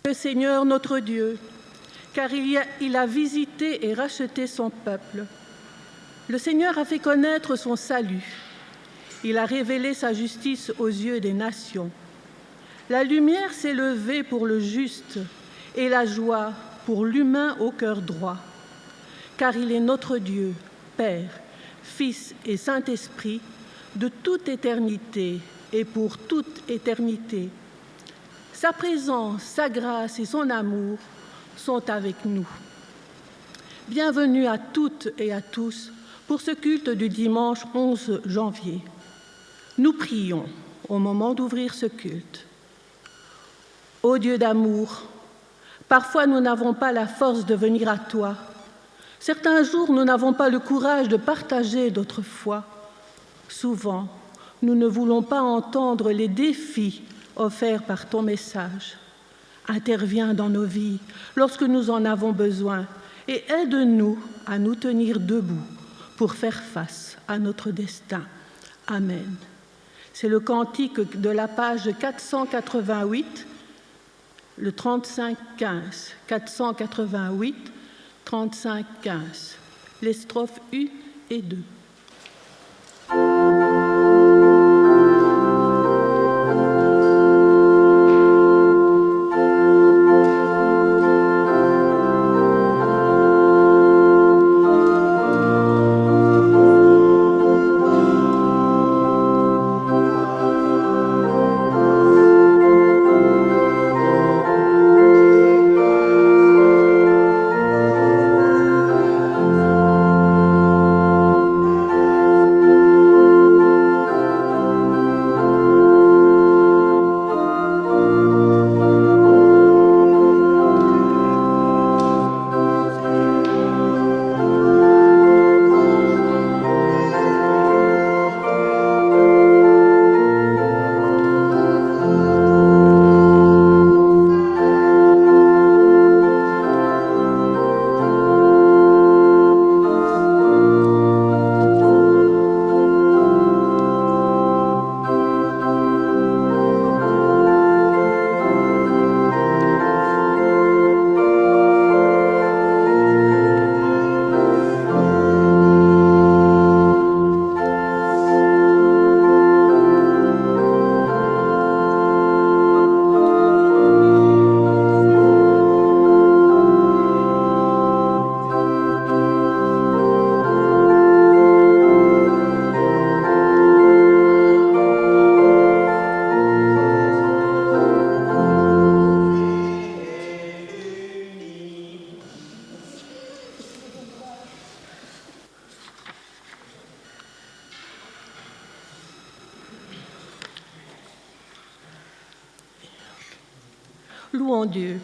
le Seigneur notre Dieu, car il a visité et racheté son peuple. Le Seigneur a fait connaître son salut. Il a révélé sa justice aux yeux des nations. La lumière s'est levée pour le juste et la joie pour l'humain au cœur droit. Car il est notre Dieu, Père, Fils et Saint-Esprit, de toute éternité et pour toute éternité. Sa présence, sa grâce et son amour sont avec nous. Bienvenue à toutes et à tous pour ce culte du dimanche 11 janvier. Nous prions au moment d'ouvrir ce culte. Ô Dieu d'amour, parfois nous n'avons pas la force de venir à toi. Certains jours, nous n'avons pas le courage de partager notre foi. Souvent, nous ne voulons pas entendre les défis offerts par ton message. Interviens dans nos vies lorsque nous en avons besoin et aide-nous à nous tenir debout pour faire face à notre destin. Amen. C'est le cantique de la page 488, le 35-15. 488, 35-15. Les strophes 1 et 2. Louons Dieu.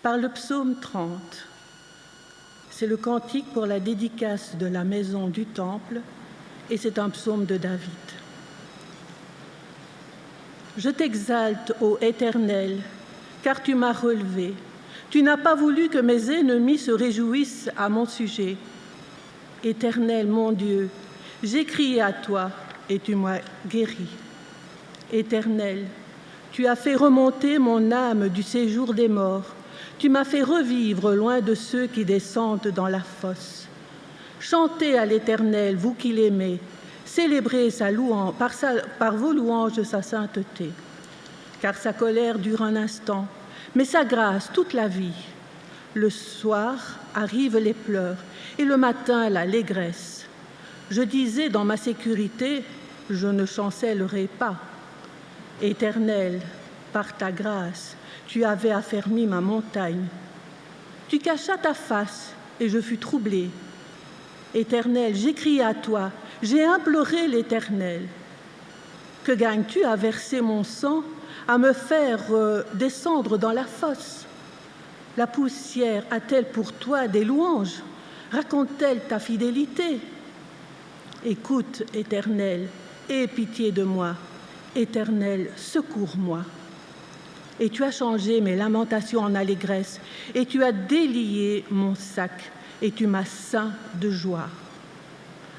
Par le psaume 30, c'est le cantique pour la dédicace de la maison du Temple et c'est un psaume de David. Je t'exalte, ô Éternel, car tu m'as relevé. Tu n'as pas voulu que mes ennemis se réjouissent à mon sujet. Éternel, mon Dieu, j'ai crié à toi et tu m'as guéri. Éternel, tu as fait remonter mon âme du séjour des morts. Tu m'as fait revivre loin de ceux qui descendent dans la fosse. Chantez à l'Éternel, vous qui l'aimez. Célébrez par vos louanges sa sainteté. Car sa colère dure un instant, mais sa grâce toute la vie. Le soir arrivent les pleurs et le matin l'allégresse. Je disais dans ma sécurité, je ne chancellerai pas. Éternel, par ta grâce, tu avais affermi ma montagne. Tu cachas ta face et je fus troublée. Éternel, j'ai crié à toi, j'ai imploré l'Éternel. Que gagnes-tu à verser mon sang, à me faire descendre dans la fosse? La poussière a-t-elle pour toi des louanges? Raconte-t-elle ta fidélité? Écoute, Éternel, aie pitié de moi. Éternel, secours-moi. Et tu as changé mes lamentations en allégresse, et tu as délié mon sac, et tu m'as ceint de joie.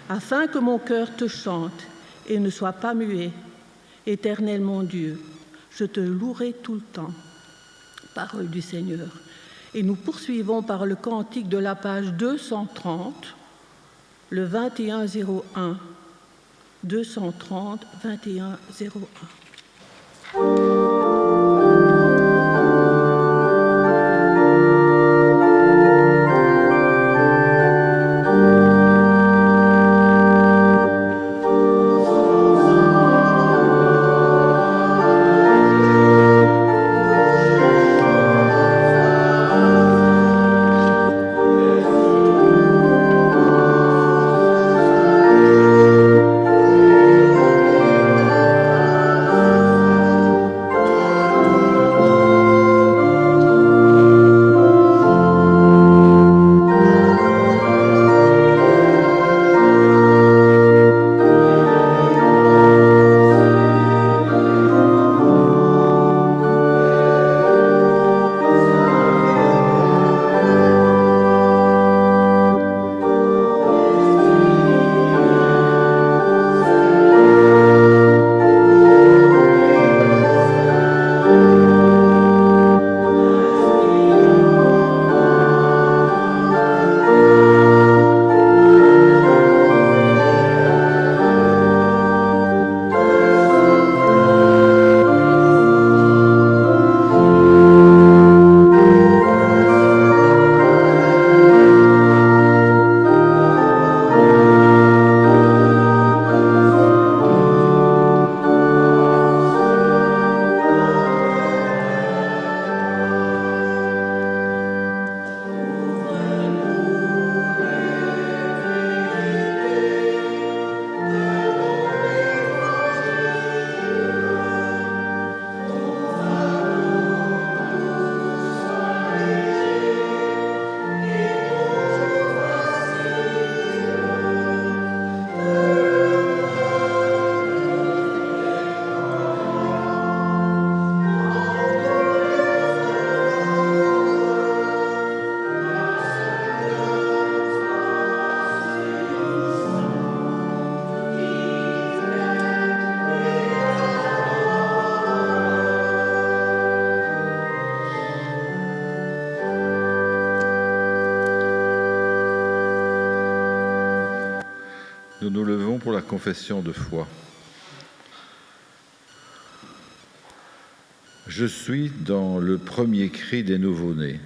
Afin que mon cœur te chante et ne soit pas muet, Éternel mon Dieu, je te louerai tout le temps. Parole du Seigneur. Et nous poursuivons par le cantique de la page 230, le 2101. 230, 2101. Nous nous levons pour la confession de foi. Je suis dans le premier cri des nouveau-nés.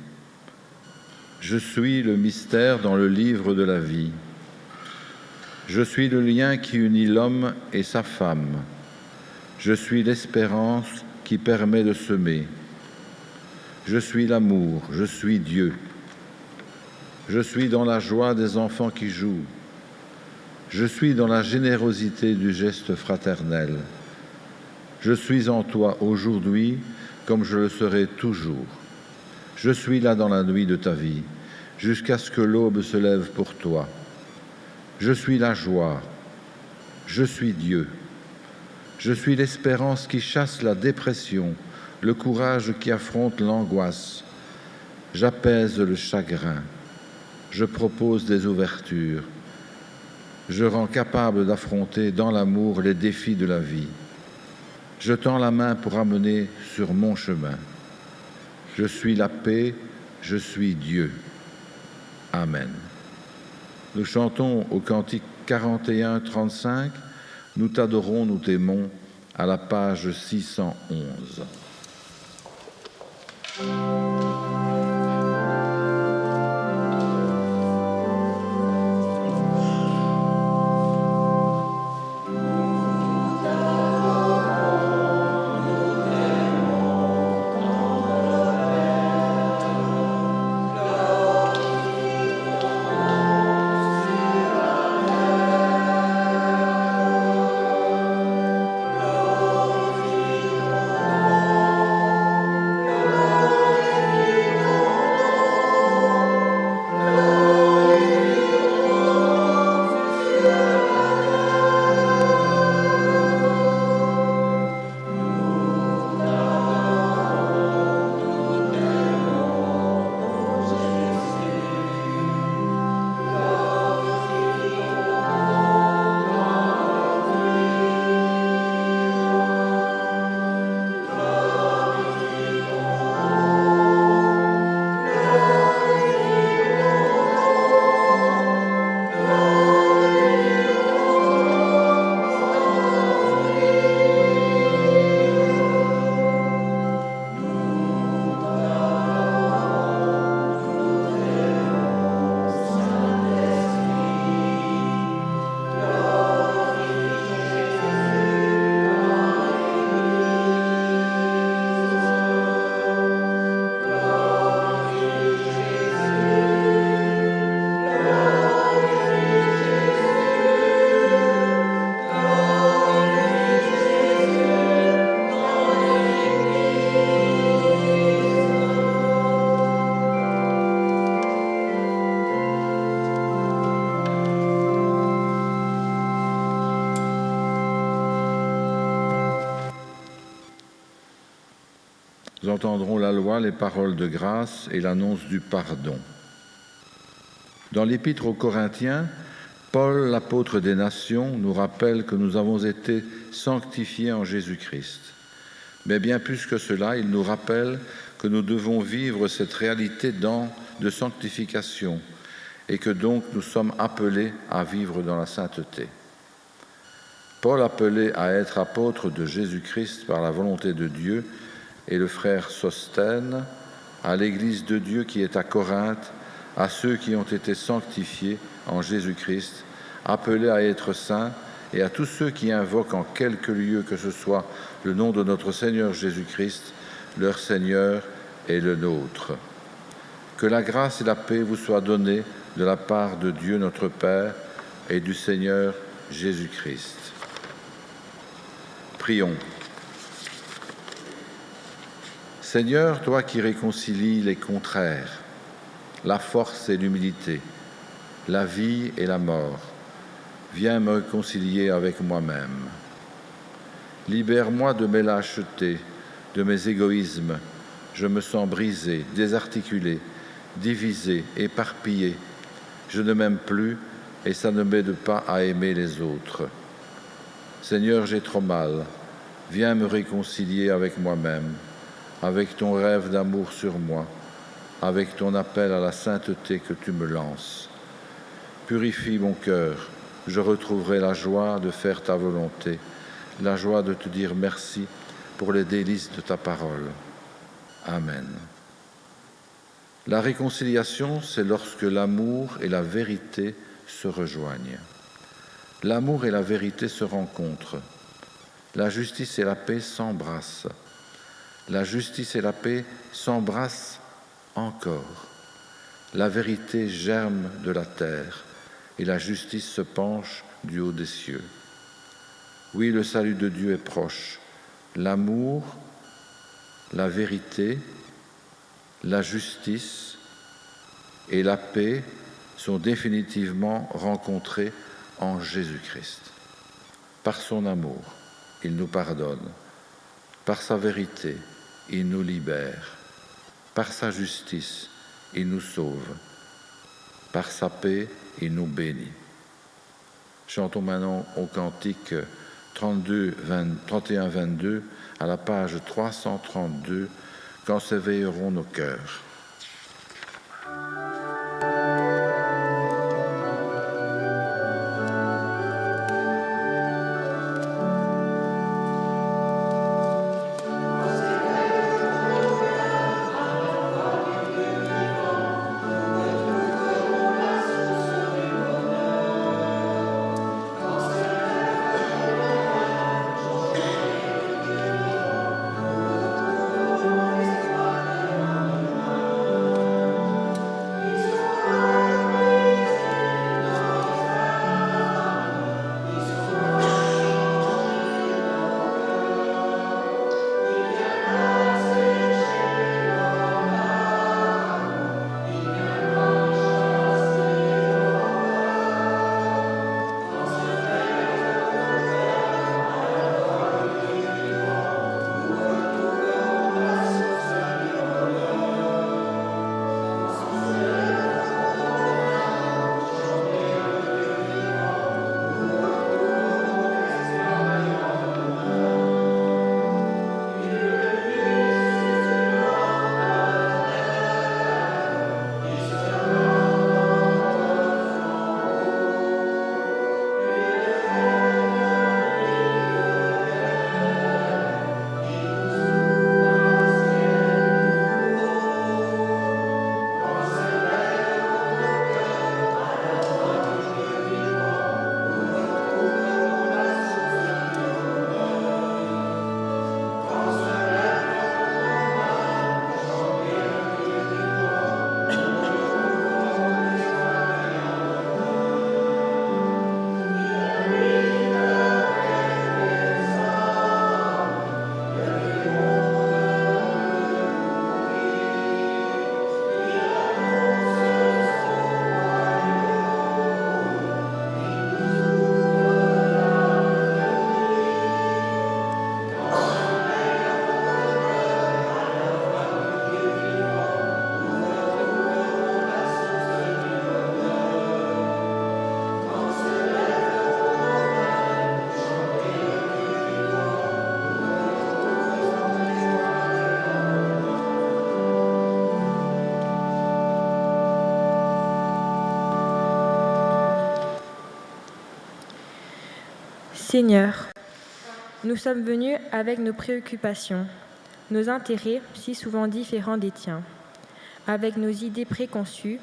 Je suis le mystère dans le livre de la vie. Je suis le lien qui unit l'homme et sa femme. Je suis l'espérance qui permet de semer. Je suis l'amour, je suis Dieu. Je suis dans la joie des enfants qui jouent. Je suis dans la générosité du geste fraternel. Je suis en toi aujourd'hui comme je le serai toujours. Je suis là dans la nuit de ta vie, jusqu'à ce que l'aube se lève pour toi. Je suis la joie. Je suis Dieu. Je suis l'espérance qui chasse la dépression, le courage qui affronte l'angoisse. J'apaise le chagrin. Je propose des ouvertures. Je rends capable d'affronter dans l'amour les défis de la vie. Je tends la main pour amener sur mon chemin. Je suis la paix, je suis Dieu. Amen. Nous chantons au cantique 41-35, nous t'adorons, nous t'aimons, à la page 611. Nous entendrons la loi, les paroles de grâce et l'annonce du pardon. Dans l'Épître aux Corinthiens, Paul, l'apôtre des nations, nous rappelle que nous avons été sanctifiés en Jésus-Christ. Mais bien plus que cela, il nous rappelle que nous devons vivre cette réalité de sanctification et que donc nous sommes appelés à vivre dans la sainteté. Paul, appelé à être apôtre de Jésus-Christ par la volonté de Dieu, et le frère Sosthène, à l'Église de Dieu qui est à Corinthe, à ceux qui ont été sanctifiés en Jésus-Christ, appelés à être saints, et à tous ceux qui invoquent en quelque lieu que ce soit le nom de notre Seigneur Jésus-Christ, leur Seigneur et le nôtre. Que la grâce et la paix vous soient données de la part de Dieu notre Père et du Seigneur Jésus-Christ. Prions. Seigneur, toi qui réconcilies les contraires, la force et l'humilité, la vie et la mort, viens me réconcilier avec moi-même. Libère-moi de mes lâchetés, de mes égoïsmes. Je me sens brisé, désarticulé, divisé, éparpillé. Je ne m'aime plus et ça ne m'aide pas à aimer les autres. Seigneur, j'ai trop mal. Viens me réconcilier avec moi-même, avec ton rêve d'amour sur moi, avec ton appel à la sainteté que tu me lances. Purifie mon cœur, je retrouverai la joie de faire ta volonté, la joie de te dire merci pour les délices de ta parole. Amen. La réconciliation, c'est lorsque l'amour et la vérité se rejoignent. L'amour et la vérité se rencontrent. La justice et la paix s'embrassent. La justice et la paix s'embrassent encore. La vérité germe de la terre et la justice se penche du haut des cieux. Oui, le salut de Dieu est proche. L'amour, la vérité, la justice et la paix sont définitivement rencontrés en Jésus-Christ. Par son amour, il nous pardonne. Par sa vérité, il nous libère. Par sa justice, il nous sauve. Par sa paix, il nous bénit. Chantons maintenant au cantique 31-22 à la page 332, quand s'éveilleront nos cœurs. Seigneur, nous sommes venus avec nos préoccupations, nos intérêts si souvent différents des tiens, avec nos idées préconçues,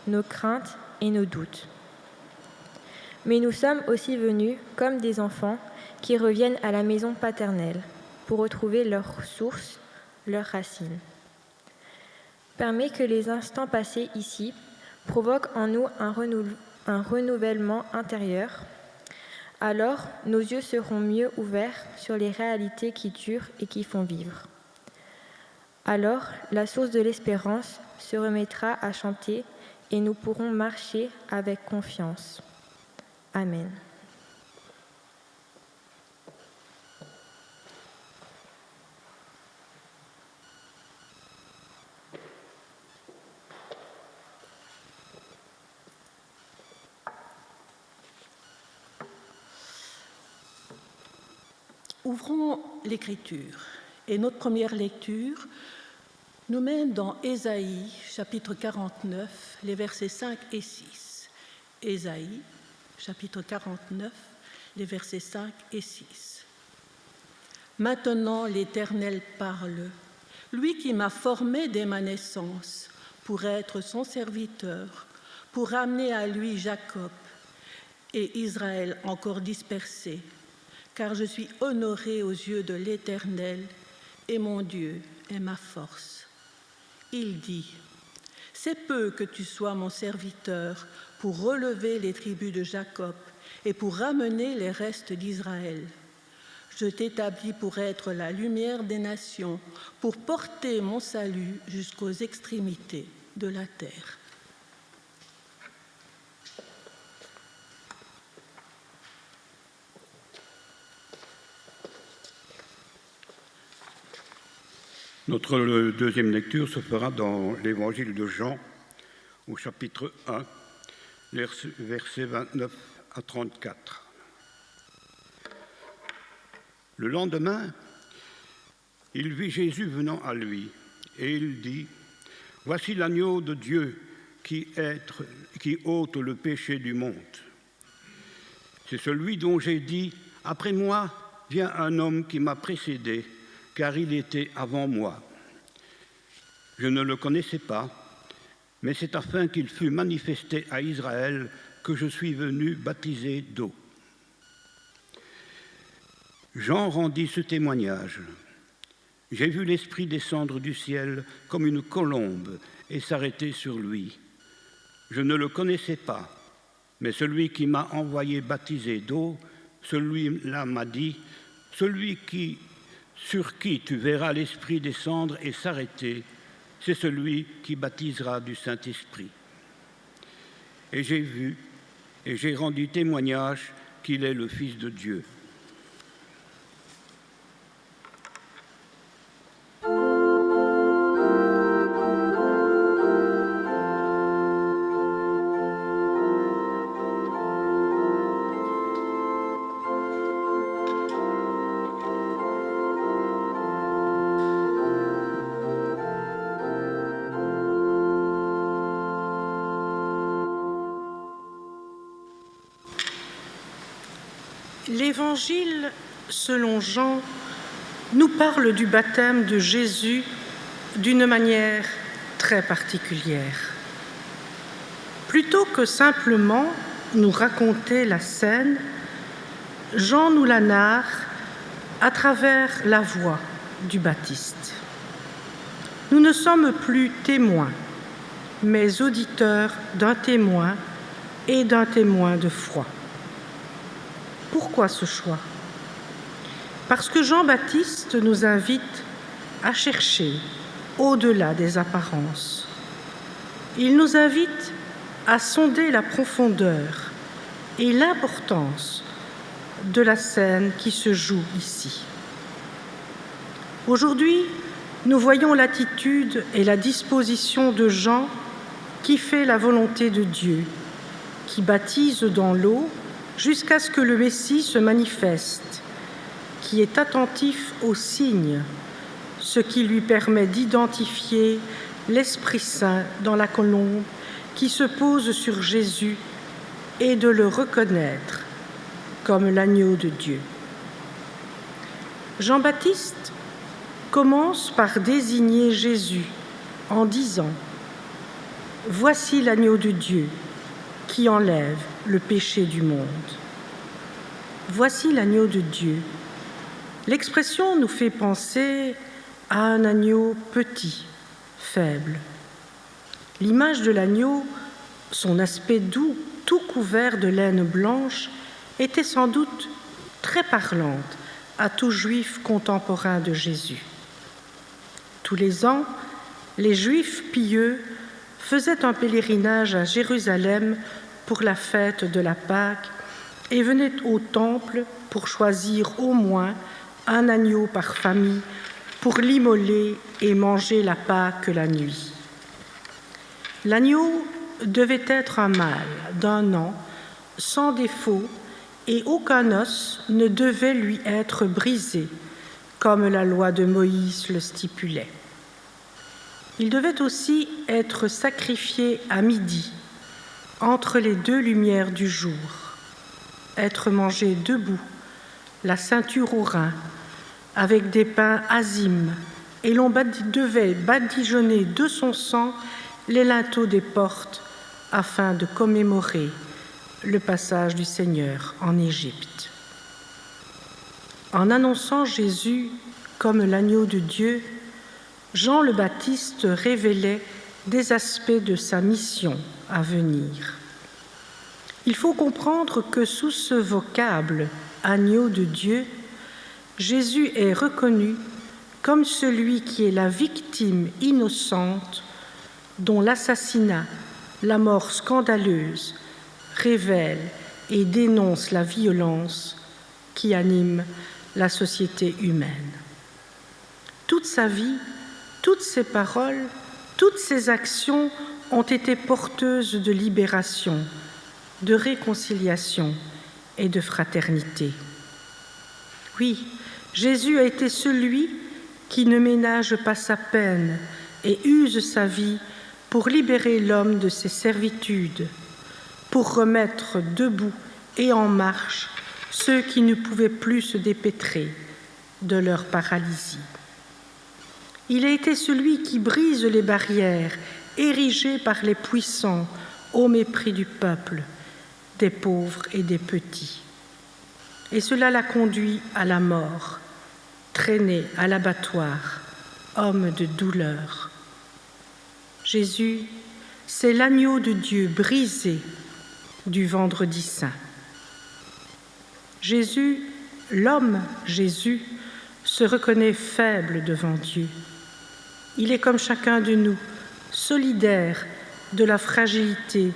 nos craintes et nos doutes. Mais nous sommes aussi venus comme des enfants qui reviennent à la maison paternelle pour retrouver leur source, leurs racines. Permets que les instants passés ici provoquent en nous un renouvellement intérieur. Alors, nos yeux seront mieux ouverts sur les réalités qui durent et qui font vivre. Alors, la source de l'espérance se remettra à chanter et nous pourrons marcher avec confiance. Amen. Ouvrons l'Écriture et notre première lecture nous mène dans Ésaïe, chapitre 49, les versets 5 et 6. Ésaïe, chapitre 49, les versets 5 et 6. Maintenant l'Éternel parle, lui qui m'a formé dès ma naissance, pour être son serviteur, pour ramener à lui Jacob et Israël encore dispersé, car je suis honoré aux yeux de l'Éternel, et mon Dieu est ma force. Il dit, « C'est peu que tu sois mon serviteur pour relever les tribus de Jacob et pour ramener les restes d'Israël. Je t'établis pour être la lumière des nations, pour porter mon salut jusqu'aux extrémités de la terre. » Notre deuxième lecture se fera dans l'évangile de Jean, au chapitre 1, versets 29 à 34. Le lendemain, il vit Jésus venant à lui, et il dit, « Voici l'agneau de Dieu qui ôte le péché du monde. C'est celui dont j'ai dit, « Après moi vient un homme qui m'a précédé, car il était avant moi. Je ne le connaissais pas, mais c'est afin qu'il fût manifesté à Israël que je suis venu baptiser d'eau. » Jean rendit ce témoignage. « J'ai vu l'Esprit descendre du ciel comme une colombe et s'arrêter sur lui. Je ne le connaissais pas, mais celui qui m'a envoyé baptiser d'eau, celui-là m'a dit, « Celui sur qui tu verras l'Esprit descendre et s'arrêter, c'est celui qui baptisera du Saint-Esprit. » Et j'ai vu et j'ai rendu témoignage qu'il est le Fils de Dieu. L'Évangile, selon Jean, nous parle du baptême de Jésus d'une manière très particulière. Plutôt que simplement nous raconter la scène, Jean nous la narre à travers la voix du Baptiste. Nous ne sommes plus témoins, mais auditeurs d'un témoin et d'un témoin de foi. Pourquoi ce choix ? Parce que Jean-Baptiste nous invite à chercher au-delà des apparences. Il nous invite à sonder la profondeur et l'importance de la scène qui se joue ici. Aujourd'hui, nous voyons l'attitude et la disposition de Jean qui fait la volonté de Dieu, qui baptise dans l'eau jusqu'à ce que le Messie se manifeste, qui est attentif aux signes, ce qui lui permet d'identifier l'Esprit Saint dans la colombe qui se pose sur Jésus et de le reconnaître comme l'agneau de Dieu. Jean-Baptiste commence par désigner Jésus en disant « Voici l'agneau de Dieu qui enlève le péché du monde. » Voici l'agneau de Dieu. L'expression nous fait penser à un agneau petit, faible. L'image de l'agneau, son aspect doux, tout couvert de laine blanche, était sans doute très parlante à tout juif contemporain de Jésus. Tous les ans, les Juifs pieux faisaient un pèlerinage à Jérusalem pour la fête de la Pâque et venaient au temple pour choisir au moins un agneau par famille pour l'immoler et manger la Pâque la nuit. L'agneau devait être un mâle d'1 an, sans défaut, et aucun os ne devait lui être brisé, comme la loi de Moïse le stipulait. Il devait aussi être sacrifié à midi, entre les 2 lumières du jour, être mangé debout, la ceinture aux reins, avec des pains azimes, et l'on devait badigeonner de son sang les linteaux des portes afin de commémorer le passage du Seigneur en Égypte. En annonçant Jésus comme l'agneau de Dieu, Jean le Baptiste révélait des aspects de sa mission à venir. Il faut comprendre que sous ce vocable « agneau de Dieu », Jésus est reconnu comme celui qui est la victime innocente dont l'assassinat, la mort scandaleuse, révèle et dénonce la violence qui anime la société humaine. Toute sa vie, toutes ses paroles, toutes ses actions ont été porteuses de libération, de réconciliation et de fraternité. Oui, Jésus a été celui qui ne ménage pas sa peine et use sa vie pour libérer l'homme de ses servitudes, pour remettre debout et en marche ceux qui ne pouvaient plus se dépêtrer de leur paralysie. Il a été celui qui brise les barrières érigées par les puissants au mépris du peuple, des pauvres et des petits. Et cela l'a conduit à la mort, traîné à l'abattoir, homme de douleur. Jésus, c'est l'agneau de Dieu brisé du vendredi saint. Jésus, l'homme Jésus, se reconnaît faible devant Dieu. Il est comme chacun de nous, solidaire de la fragilité,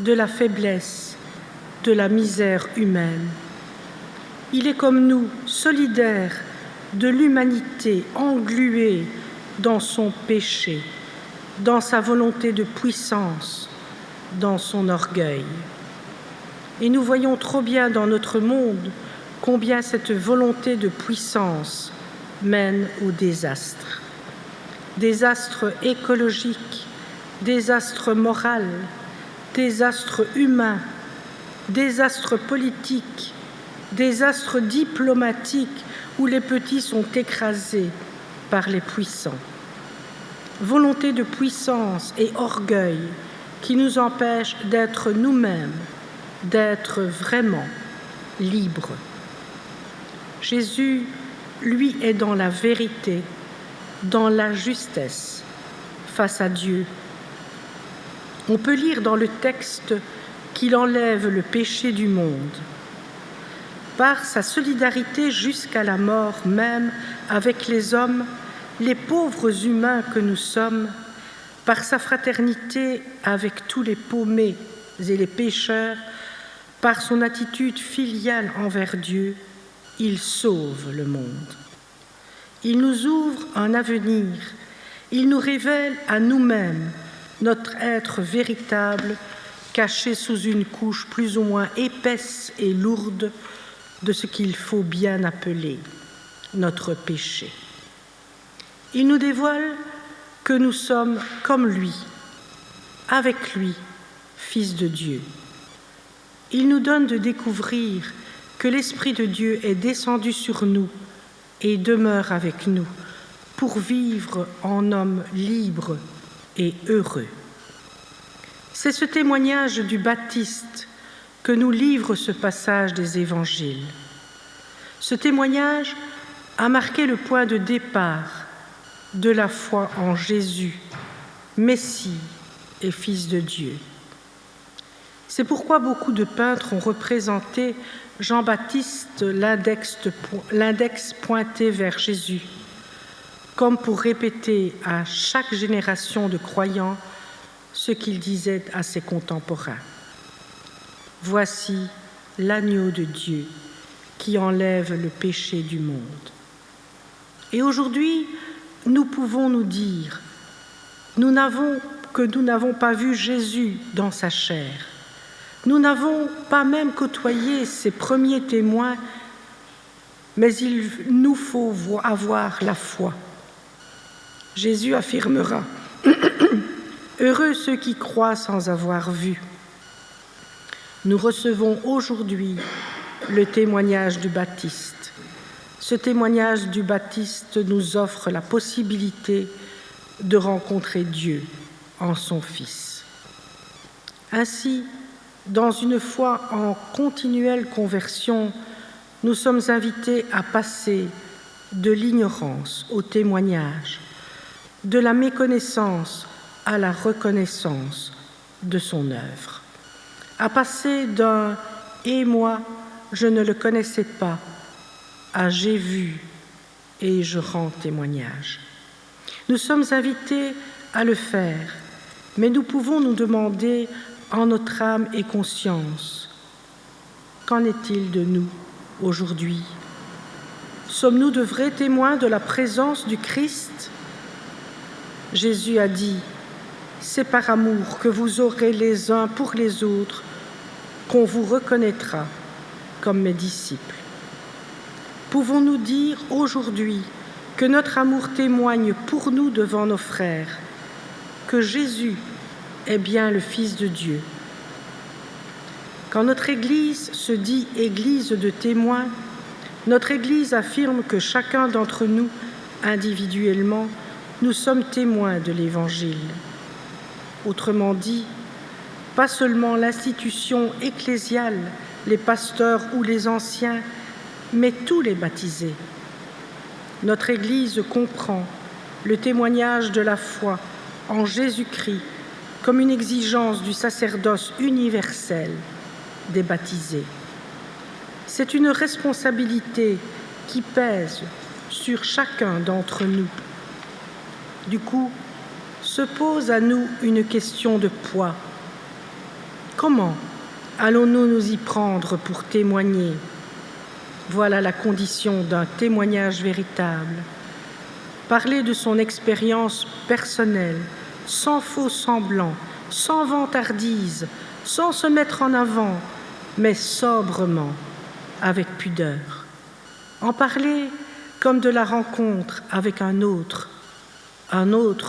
de la faiblesse, de la misère humaine. Il est comme nous, solidaire de l'humanité engluée dans son péché, dans sa volonté de puissance, dans son orgueil. Et nous voyons trop bien dans notre monde combien cette volonté de puissance mène au désastre. Désastre écologique, désastre moral, désastre humain, désastre politique, désastre diplomatique où les petits sont écrasés par les puissants. Volonté de puissance et orgueil qui nous empêchent d'être nous-mêmes, d'être vraiment libres. Jésus, lui, est dans la vérité, dans la justesse, face à Dieu. On peut lire dans le texte qu'il enlève le péché du monde. Par sa solidarité jusqu'à la mort même avec les hommes, les pauvres humains que nous sommes, par sa fraternité avec tous les paumés et les pécheurs, par son attitude filiale envers Dieu, il sauve le monde. Il nous ouvre un avenir, il nous révèle à nous-mêmes notre être véritable, caché sous une couche plus ou moins épaisse et lourde de ce qu'il faut bien appeler notre péché. Il nous dévoile que nous sommes comme lui, avec lui, fils de Dieu. Il nous donne de découvrir que l'Esprit de Dieu est descendu sur nous et demeure avec nous pour vivre en homme libre et heureux. C'est ce témoignage du Baptiste que nous livre ce passage des Évangiles. Ce témoignage a marqué le point de départ de la foi en Jésus, Messie et Fils de Dieu. C'est pourquoi beaucoup de peintres ont représenté Jean-Baptiste l'index pointé vers Jésus, comme pour répéter à chaque génération de croyants ce qu'il disait à ses contemporains. Voici l'agneau de Dieu qui enlève le péché du monde. Et aujourd'hui, nous pouvons nous dire que nous n'avons pas vu Jésus dans sa chair. Nous n'avons pas même côtoyé ses premiers témoins, mais il nous faut avoir la foi. Jésus affirmera « Heureux ceux qui croient sans avoir vu ». Nous recevons aujourd'hui le témoignage du Baptiste. Ce témoignage du Baptiste nous offre la possibilité de rencontrer Dieu en son Fils. Ainsi, dans une foi en continuelle conversion, nous sommes invités à passer de l'ignorance au témoignage, de la méconnaissance à la reconnaissance de son œuvre, à passer d'un « et moi, je ne le connaissais pas » à « j'ai vu et je rends témoignage ». Nous sommes invités à le faire, mais nous pouvons nous demander en notre âme et conscience, qu'en est-il de nous aujourd'hui? Sommes-nous de vrais témoins de la présence du Christ? Jésus a dit « C'est par amour que vous aurez les uns pour les autres qu'on vous reconnaîtra comme mes disciples. » Pouvons-nous dire aujourd'hui que notre amour témoigne pour nous devant nos frères, que Jésus est bien le Fils de Dieu? Quand notre Église se dit Église de témoins, notre Église affirme que chacun d'entre nous, individuellement, nous sommes témoins de l'Évangile. Autrement dit, pas seulement l'institution ecclésiale, les pasteurs ou les anciens, mais tous les baptisés. Notre Église comprend le témoignage de la foi en Jésus-Christ comme une exigence du sacerdoce universel des baptisés. C'est une responsabilité qui pèse sur chacun d'entre nous. Du coup, se pose à nous une question de poids. Comment allons-nous nous y prendre pour témoigner? Voilà la condition d'un témoignage véritable. Parler de son expérience personnelle, sans faux semblant, sans vantardise, sans se mettre en avant, mais sobrement, avec pudeur. En parler comme de la rencontre avec un autre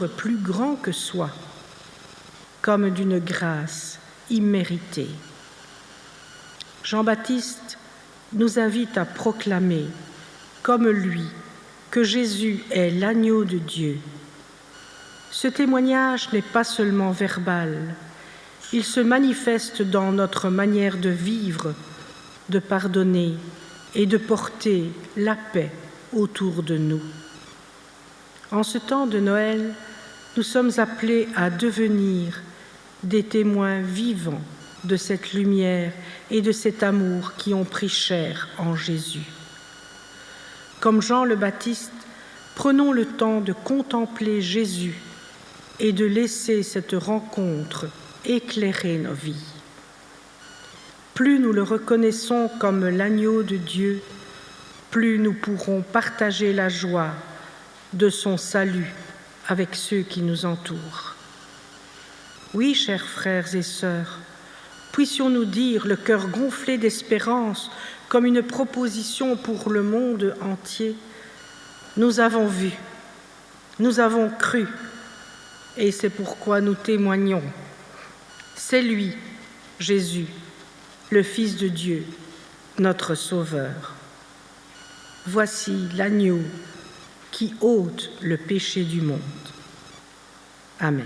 plus grand que soi, comme d'une grâce imméritée. Jean-Baptiste nous invite à proclamer, comme lui, que Jésus est l'agneau de Dieu. Ce témoignage n'est pas seulement verbal, il se manifeste dans notre manière de vivre, de pardonner et de porter la paix autour de nous. En ce temps de Noël, nous sommes appelés à devenir des témoins vivants de cette lumière et de cet amour qui ont pris chair en Jésus. Comme Jean le Baptiste, prenons le temps de contempler Jésus et de laisser cette rencontre éclairer nos vies. Plus nous le reconnaissons comme l'agneau de Dieu, plus nous pourrons partager la joie de son salut avec ceux qui nous entourent. Oui, chers frères et sœurs, puissions-nous dire, le cœur gonflé d'espérance, comme une proposition pour le monde entier, nous avons vu, nous avons cru, et c'est pourquoi nous témoignons. C'est lui, Jésus, le Fils de Dieu, notre Sauveur. Voici l'agneau qui ôte le péché du monde. Amen.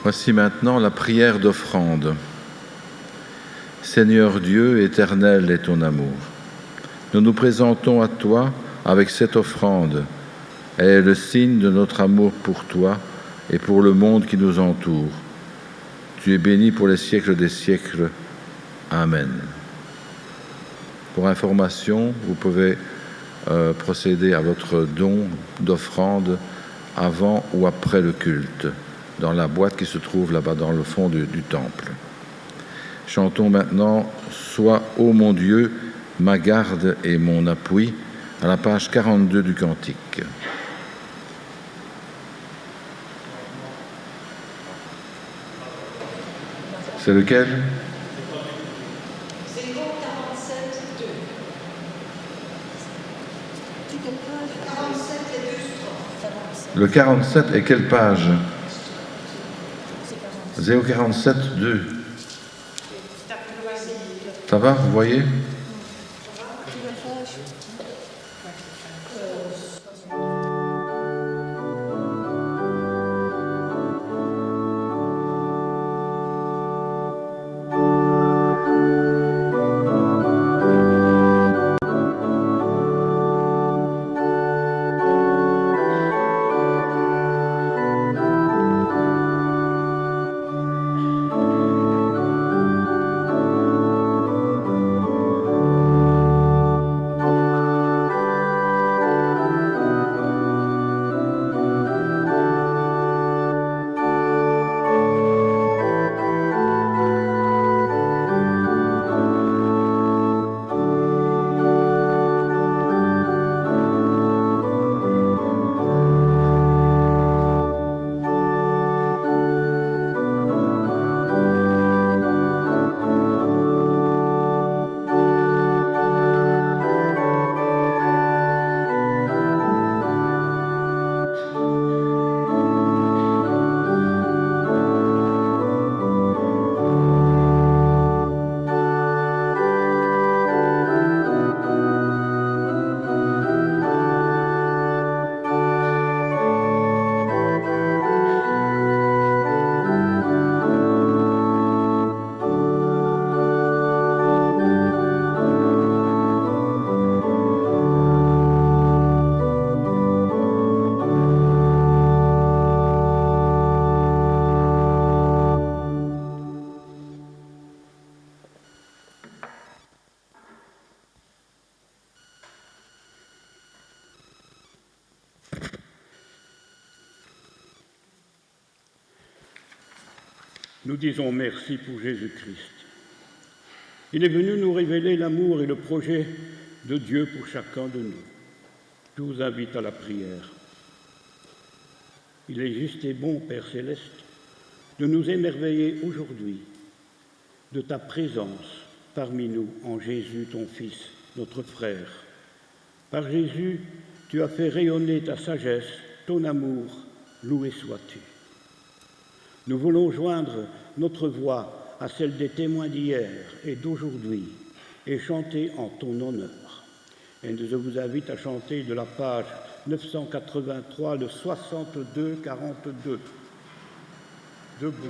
Voici maintenant la prière d'offrande. Seigneur Dieu, éternel est ton amour. Nous nous présentons à toi avec cette offrande. Elle est le signe de notre amour pour toi et pour le monde qui nous entoure. Tu es béni pour les siècles des siècles. Amen. Pour information, vous pouvez procéder à votre don d'offrande avant ou après le culte, dans la boîte qui se trouve là-bas dans le fond du temple. Chantons maintenant « Sois, ô mon Dieu, ma garde et mon appui » à la page 42 du Cantique. C'est lequel ? Le 47 et quelle page ? 047, 2. Ça va, vous voyez ? Nous disons merci pour Jésus-Christ. Il est venu nous révéler l'amour et le projet de Dieu pour chacun de nous. Je vous invite à la prière. Il est juste et bon, Père Céleste, de nous émerveiller aujourd'hui de ta présence parmi nous en Jésus, ton Fils, notre frère. Par Jésus, tu as fait rayonner ta sagesse, ton amour, loué sois-tu. Nous voulons joindre notre voix à celle des témoins d'hier et d'aujourd'hui et chanter en ton honneur. Et je vous invite à chanter de la page 983, le 62-42. Debout.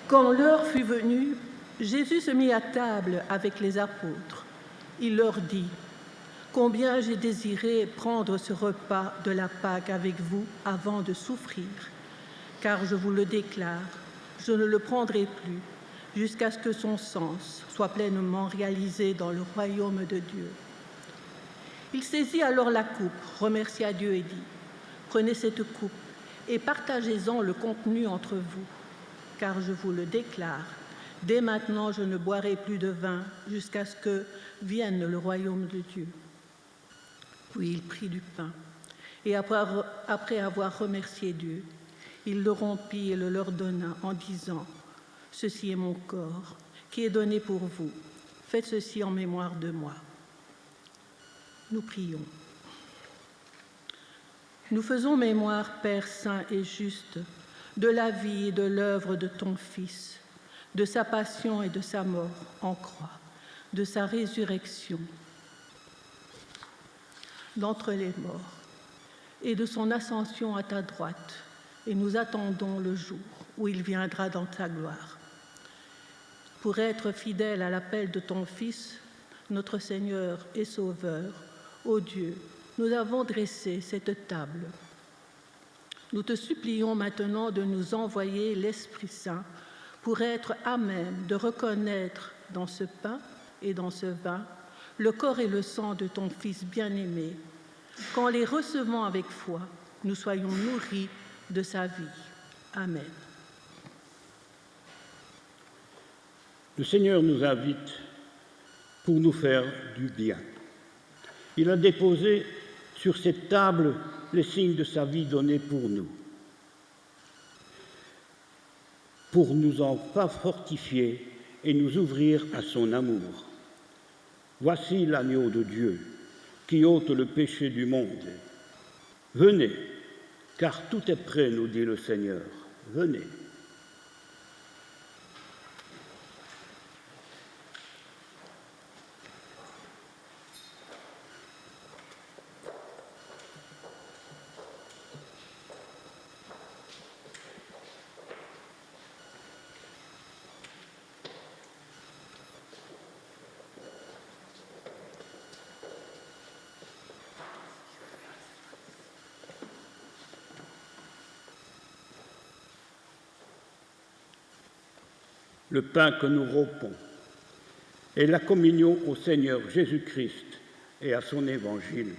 Quand l'heure fut venue, Jésus se mit à table avec les apôtres. Il leur dit : « Combien j'ai désiré prendre ce repas de la Pâque avec vous avant de souffrir, car je vous le déclare, je ne le prendrai plus jusqu'à ce que son sens soit pleinement réalisé dans le royaume de Dieu. » Il saisit alors la coupe, remercia Dieu et dit : « Prenez cette coupe et partagez-en le contenu entre vous. Car je vous le déclare, dès maintenant je ne boirai plus de vin jusqu'à ce que vienne le royaume de Dieu. » Puis il prit du pain, et après avoir remercié Dieu, il le rompit et le leur donna en disant : « Ceci est mon corps, qui est donné pour vous. Faites ceci en mémoire de moi. » Nous prions. Nous faisons mémoire, Père saint et juste, de la vie et de l'œuvre de ton Fils, de sa passion et de sa mort en croix, de sa résurrection d'entre les morts et de son ascension à ta droite. Et nous attendons le jour où il viendra dans ta gloire. Pour être fidèle à l'appel de ton Fils, notre Seigneur et Sauveur, ô Dieu, nous avons dressé cette table. Nous te supplions maintenant de nous envoyer l'Esprit Saint pour être à même de reconnaître dans ce pain et dans ce vin le corps et le sang de ton Fils bien-aimé, qu'en les recevant avec foi, nous soyons nourris de sa vie. Amen. Le Seigneur nous invite pour nous faire du bien. Il a déposé sur cette table les signes de sa vie donnés pour nous en fortifier et nous ouvrir à son amour. Voici l'agneau de Dieu qui ôte le péché du monde. Venez, car tout est prêt, nous dit le Seigneur. Venez. Le pain que nous rompons est la communion au Seigneur Jésus-Christ et à son évangile.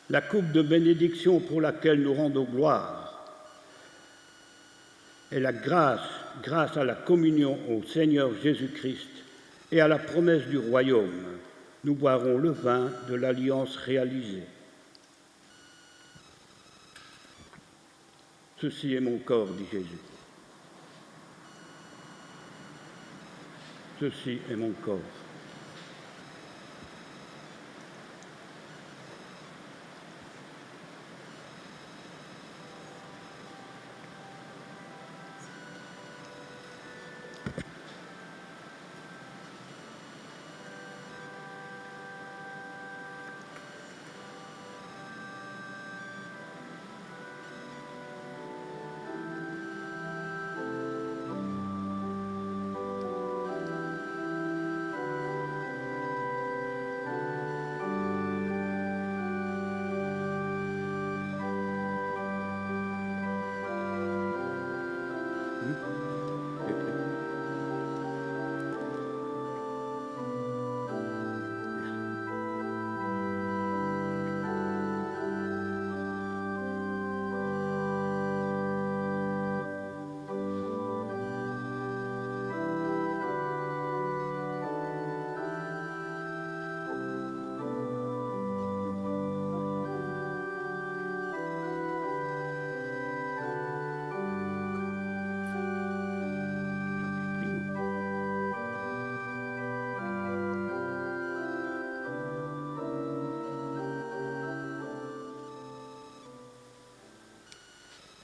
La coupe de bénédiction pour laquelle nous rendons gloire est la grâce à la communion au Seigneur Jésus-Christ et à la promesse du royaume. Nous boirons le vin de l'alliance réalisée. Ceci est mon corps, dit Jésus. Ceci est mon corps.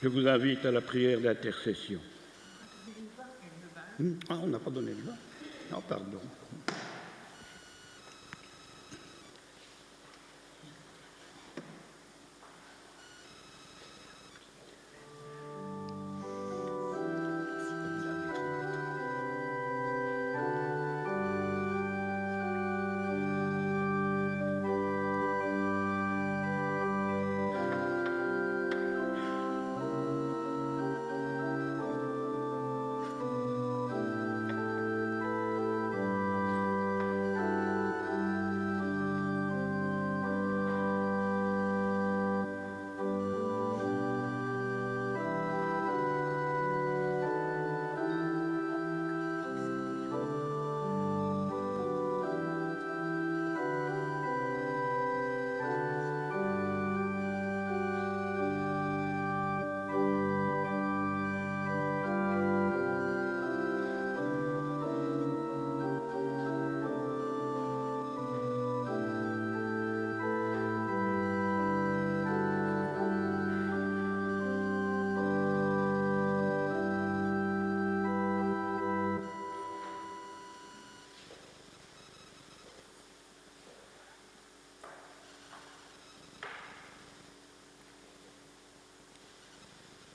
Je vous invite à la prière d'intercession. Ah, on n'a pas donné le vin. Non, pardon.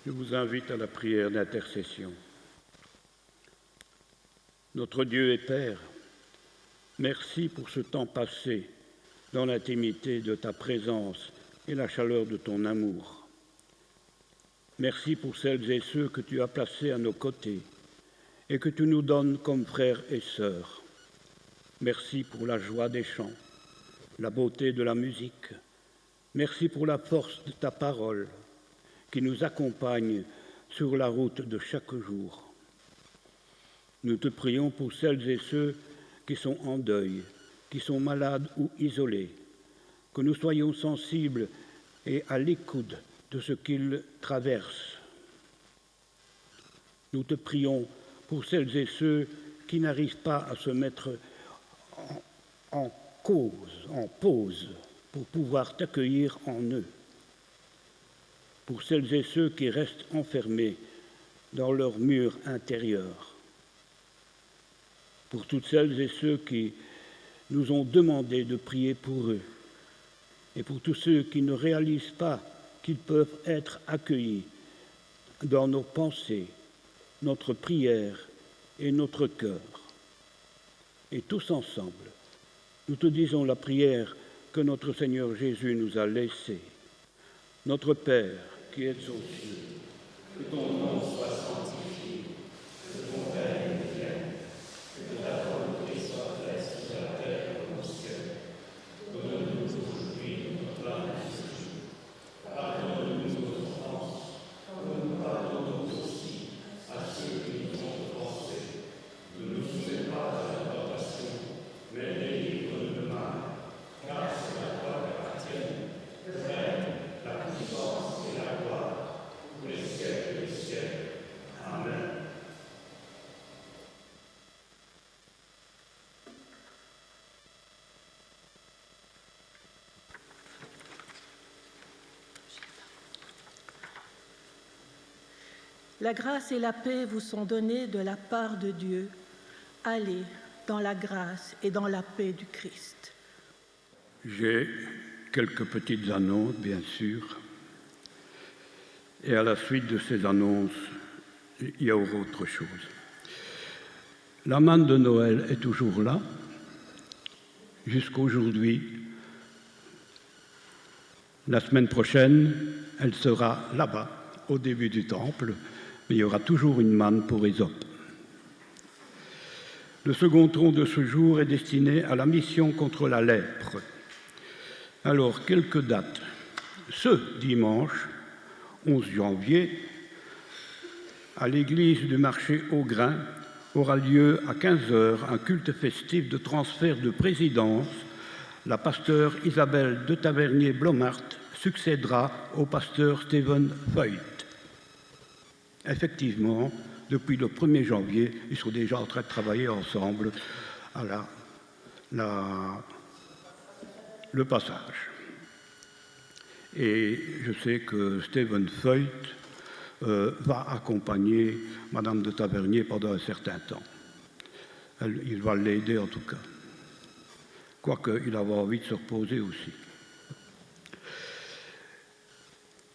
Je vous invite à la prière d'intercession. Notre Dieu et Père, merci pour ce temps passé dans l'intimité de ta présence et la chaleur de ton amour. Merci pour celles et ceux que tu as placés à nos côtés et que tu nous donnes comme frères et sœurs. Merci pour la joie des chants, la beauté de la musique. Merci pour la force de ta parole qui nous accompagne sur la route de chaque jour. Nous te prions pour celles et ceux qui sont en deuil, qui sont malades ou isolés, que nous soyons sensibles et à l'écoute de ce qu'ils traversent. Nous te prions pour celles et ceux qui n'arrivent pas à se mettre en pause, pour pouvoir t'accueillir en eux. Pour celles et ceux qui restent enfermés dans leurs murs intérieurs. Pour toutes celles et ceux qui nous ont demandé de prier pour eux. Et pour tous ceux qui ne réalisent pas qu'ils peuvent être accueillis dans nos pensées, notre prière et notre cœur. Et tous ensemble, nous te disons la prière que notre Seigneur Jésus nous a laissée. Notre Père, qui es aux cieux, que ton nom soit sanctifié, que ton règne vienne, que ta volonté soit faite sur la terre comme au ciel. Donne-nous aujourd'hui notre pain quotidien. Pardonne-nous nos offenses, comme nous pardonnons aussi à ceux qui nous ont offensés. Ne nous soumets pas à la tentation, mais délivre-nous du mal, car c'est à toi qu'appartiennent le règne, la puissance et la gloire pour les siècles des siècles. Amen. La grâce et la paix vous sont données de la part de Dieu. Allez dans la grâce et dans la paix du Christ. J'ai quelques petites annonces, bien sûr. Et à la suite de ces annonces, il y a autre chose. La manne de Noël est toujours là, jusqu'aujourd'hui. La semaine prochaine, elle sera là-bas, au début du temple, mais il y aura toujours une manne pour Ésope. Le second tronc de ce jour est destiné à la mission contre la lèpre. Alors, quelques dates. Ce dimanche, 11 janvier, à l'église du marché au grain, aura lieu à 15h un culte festif de transfert de présidence. La pasteure Isabelle de Tavernier-Blomart succédera au pasteur Stephen Feucht. Effectivement, depuis le 1er janvier, ils sont déjà en train de travailler ensemble à le passage. Et je sais que Stephen Feucht va accompagner Madame de Tavernier pendant un certain temps. Il va l'aider en tout cas. Quoique il avait envie de se reposer aussi.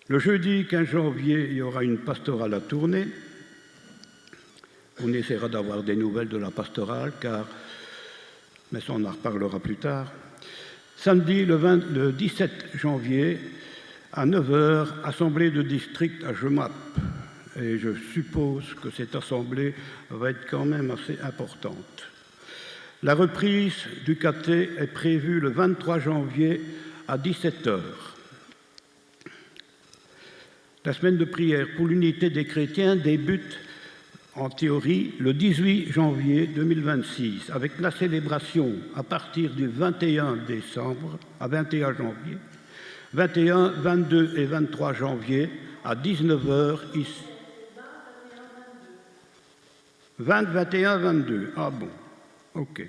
Le jeudi 15 janvier, il y aura une pastorale à Tournai. On essaiera d'avoir des nouvelles de la pastorale, mais ça on en reparlera plus tard. Samedi, le 17 janvier, à 9h, assemblée de district à Jemappes. Et je suppose que cette assemblée va être quand même assez importante. La reprise du caté est prévue le 23 janvier à 17h. La semaine de prière pour l'unité des chrétiens débute en théorie le 18 janvier 2026 avec la célébration à partir du 21 décembre à 21 janvier, 21, 22 et 23 janvier à 19h ici. 20, 21, 22. Ah bon, ok.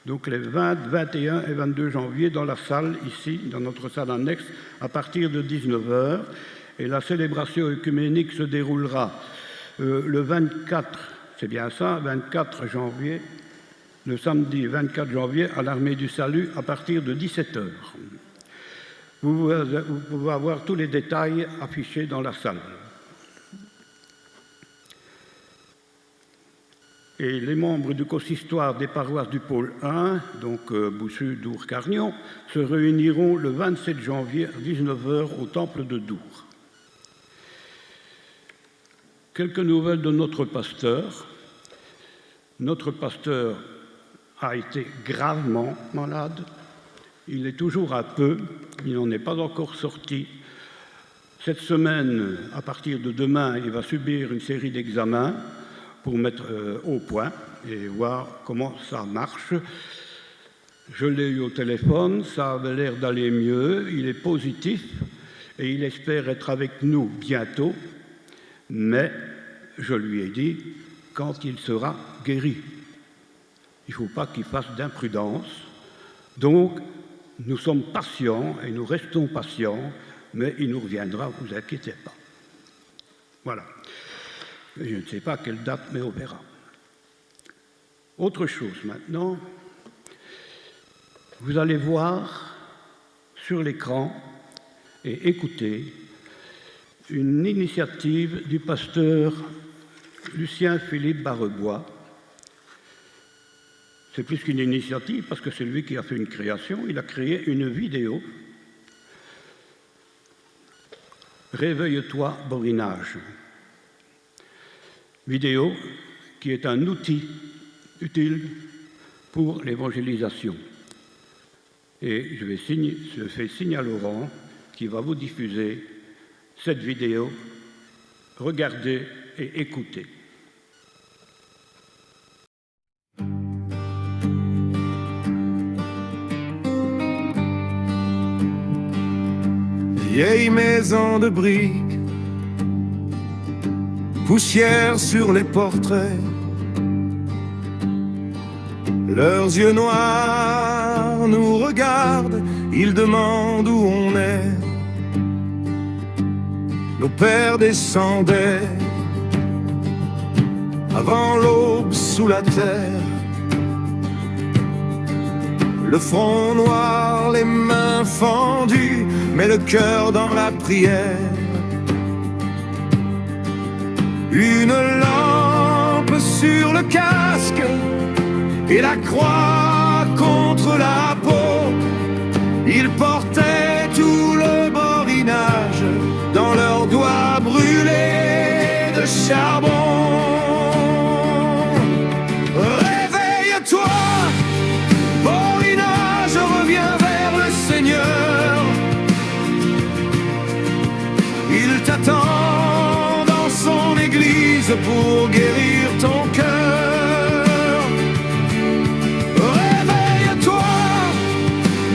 Donc les 20, 21 et 22 janvier dans la salle ici, dans notre salle annexe, à partir de 19h. Et la célébration œcuménique se déroulera le 24, c'est bien ça, 24 janvier, le samedi 24 janvier à l'Armée du Salut à partir de 17h. Vous pouvez avoir tous les détails affichés dans la salle. Et les membres du consistoire des paroisses du pôle 1, donc Boussu, Dour, Carnion, se réuniront le 27 janvier à 19h au temple de Dour. Quelques nouvelles de notre pasteur. Notre pasteur a été gravement malade. Il est toujours à peu, il n'en est pas encore sorti. Cette semaine, à partir de demain, il va subir une série d'examens pour mettre au point et voir comment ça marche. Je l'ai eu au téléphone, ça avait l'air d'aller mieux, il est positif et il espère être avec nous bientôt, mais je lui ai dit quand il sera guéri. Il ne faut pas qu'il fasse d'imprudence. Donc, nous sommes patients et nous restons patients, mais il nous reviendra, vous inquiétez pas. Voilà. Je ne sais pas à quelle date, mais on verra. Autre chose maintenant, vous allez voir sur l'écran et écouter une initiative du pasteur Lucien Philippe Barrebois. C'est plus qu'une initiative parce que c'est lui qui a fait une création. Il a créé une vidéo. Réveille-toi, borinage. Vidéo qui est un outil utile pour l'évangélisation. Et je fais signe à Laurent qui va vous diffuser cette vidéo. Regardez et écoutez. Vieille maison de briques, poussière sur les portraits, leurs yeux noirs nous regardent, ils demandent où on est. Nos pères descendaient avant l'aube sous la terre, le front noir, les mains fendues, mais le cœur dans la prière. Une lampe sur le casque et la croix contre la peau. Ils portaient tout le borinage dans leurs doigts brûlés de charbon. Réveille-toi, Paulina, je reviens vers le Seigneur. Il t'attend dans son église pour guérir ton cœur. Réveille-toi,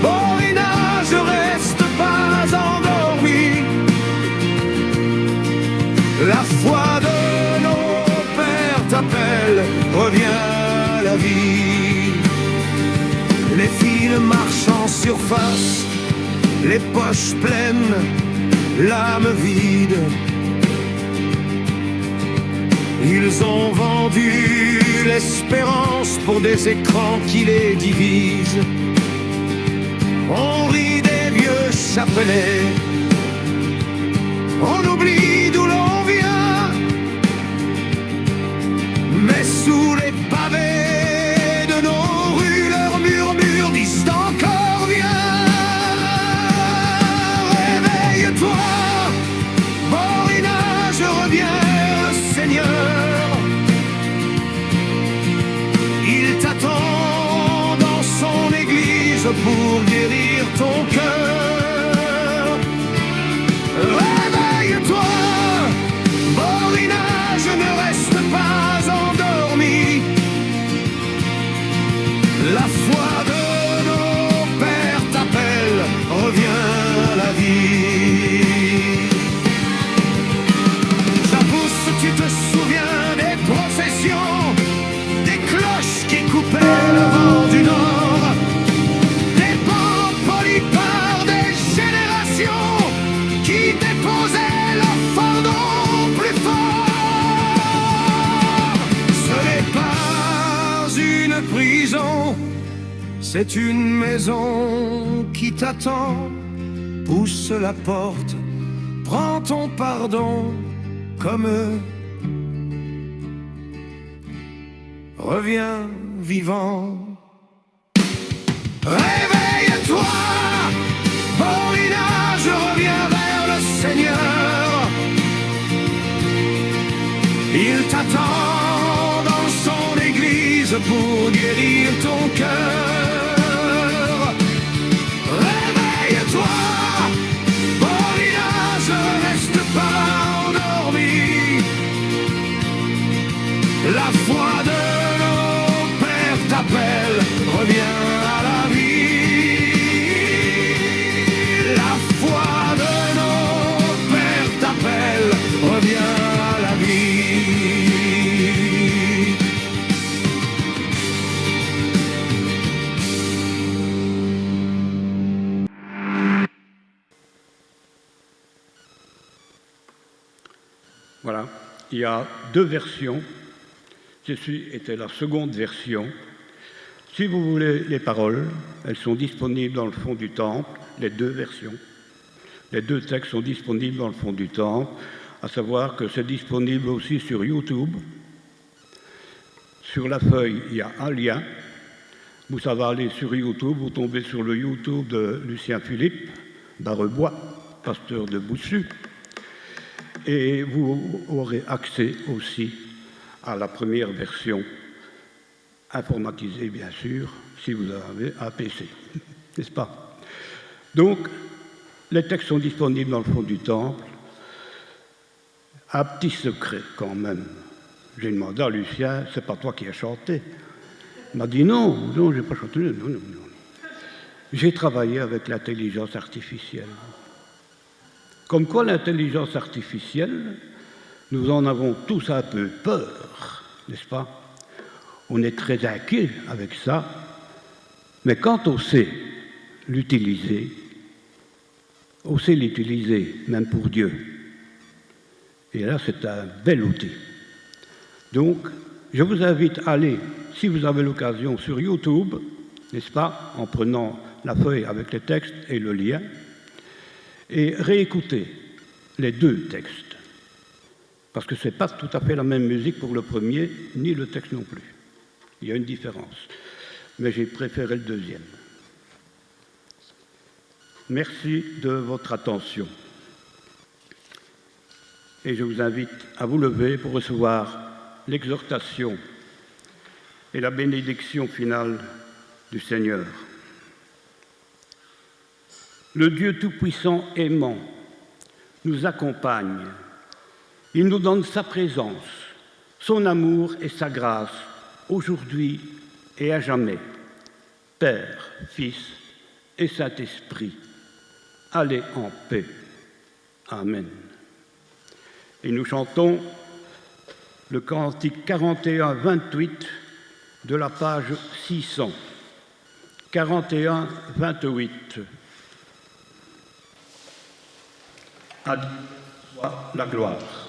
Paulina, je reste pas endormi. La foi de nos pères t'appelle, reviens à la vie. Les fils marchent en surface, les poches pleines, l'âme vide. Ils ont vendu l'espérance pour des écrans qui les divisent. On rit des vieux chapelets, on oublie d'où l'on vient, mais sous les pavés de nos rues, leurs murmures disent encore viens. Réveille-toi, Paulina, je reviens le Seigneur. Il t'attend dans son église pour guérir ton cœur. Réveille-toi, Paulina, je ne reste pas endormi. La foi de nos pères t'appelle, reviens à la vie. J'avoue, tu te souviens des processions, des cloches qui coupaient le vent du nord, des bancs polis par des générations qui déposaient leur fardeau plus fort. Ce n'est pas une prison, c'est une maison qui t'attend. Pousse la porte, prends ton pardon comme eux. Reviens vivant. Réveille-toi, Paulina, je reviens vers le Seigneur. Il t'attend dans son église pour guérir ton cœur. Réveille-toi, Paulina, je reste pas endormi. La foi de nos pères t'appelle, reviens à la vie. La foi de nos pères t'appelle, reviens à la vie. Voilà, il y a deux versions. Ceci était la seconde version. Si vous voulez les paroles, elles sont disponibles dans le fond du temple, les deux versions. Les deux textes sont disponibles dans le fond du temple, à savoir que c'est disponible aussi sur YouTube. Sur la feuille, il y a un lien. Vous savez aller sur YouTube, vous tombez sur le YouTube de Lucien Philippe, Barrebois, pasteur de Boussu, et vous aurez accès aussi à la première version, informatisée bien sûr, si vous avez un PC, n'est-ce pas? Donc, les textes sont disponibles dans le fond du temple. Un petit secret quand même. J'ai demandé à Lucien, c'est pas toi qui as chanté? Il m'a dit non, non, j'ai pas chanté, non, non, non. J'ai travaillé avec l'intelligence artificielle. Comme quoi l'intelligence artificielle, nous en avons tous un peu peur, n'est-ce pas? On est très inquiet avec ça, mais quand on sait l'utiliser, même pour Dieu. Et là, c'est un bel outil. Donc, je vous invite à aller, si vous avez l'occasion, sur YouTube, n'est-ce pas, en prenant la feuille avec les textes et le lien, et réécouter les deux textes. Parce que ce n'est pas tout à fait la même musique pour le premier, ni le texte non plus. Il y a une différence. Mais j'ai préféré le deuxième. Merci de votre attention. et je vous invite à vous lever pour recevoir l'exhortation et la bénédiction finale du Seigneur. Le Dieu Tout-Puissant aimant nous accompagne. Il nous donne sa présence, son amour et sa grâce, aujourd'hui et à jamais. Père, Fils et Saint-Esprit, allez en paix. Amen. Et nous chantons le cantique 41-28 de la page 600. 41-28. À Dieu soit la gloire.